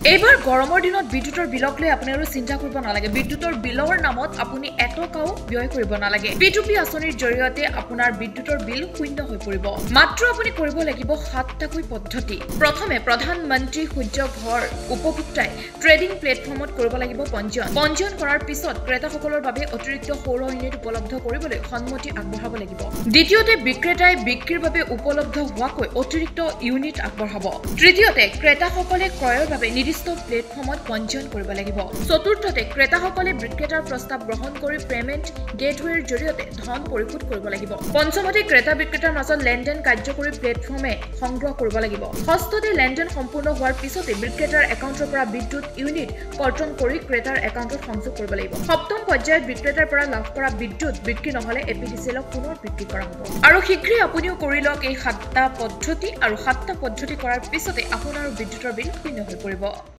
এইবাৰ গৰমৰ দিনত বিদ্যুতৰ বিলক লৈ আপুনি আৰু চিন্তা কৰিব নালাগে। বিদ্যুতৰ বিলৰ নামত আপুনি এটকাও ব্যয় কৰিব নালাগে। P2P আঁচনিৰ জৰিয়তে আপোনাৰ বিদ্যুতৰ বিল শূন্য হৈ পৰিব। মাত্ৰ আপুনি কৰিব লাগিব 7টাকৈ পদ্ধতি। প্ৰথমে প্ৰধানমন্ত্ৰী সূৰ্য ঘৰ উপভোক্তাই ট্ৰেডিং প্লেটফৰ্মত কৰিব লাগিব পঞ্জীয়ন। পঞ্জীয়ন কৰাৰ পিছত ক্ৰেতাসকলৰ বাবে অতিৰিক্ত সৌৰ ইউনিট উপলব্ধ কৰিবলৈ সন্মতি আগবঢ়াব লাগিব। দ্বিতীয়তে বিক্ৰেতাই বিক্ৰীৰ বাবে উপলব্ধ হোৱাকৈ অতিৰিক্ত ইউনিট আগবঢ়াব। তৃতীয়তে ক্ৰেতাসকলে ক্ৰয়ৰ বাবে নিৰ্দিষ্ট প্লেটফৰ্মত পঞ্জীয়ন কৰিব লাগিব। চতুৰ্থতে ক্ৰেতাসকলে বিক্ৰেতাৰ প্ৰস্তাৱ গ্ৰহণ কৰি পেমেণ্ট গেটৱেৰ জৰিয়তে ধন পৰিশোধ কৰিব লাগিব। পঞ্চমতে ক্ৰেতা বিক্ৰেতাৰ মাজত লেনদেন কাৰ্যকৰী প্লেটফৰ্মে সংগ্ৰহ কৰিব লাগিব। ষষ্ঠতে লেনদেন সম্পূৰ্ণ হোৱাৰ পিছতে বিক্ৰেতাৰ একাউণ্টৰ পৰা বিদ্যুৎ ইউনিট কৰ্তন কৰি ক্ৰেতাৰ একাউণ্টত সংযোগ কৰিব লাগিব। সপ্তম পৰ্যায়ত বিক্ৰেতাৰ পৰা লাভ কৰা বিদ্যুৎ বিক্ৰী নহলে APDCL পুনৰ বিক্ৰী কৰা হ'ব। আৰু শীঘ্ৰেই আপুনিও কৰি লওক এই 7টা পদ্ধতি, আৰু 7টা পদ্ধতি কৰাৰ পিছতে আপোনাৰ বিদ্যুতৰ বিল শূন্য হৈ পৰিব।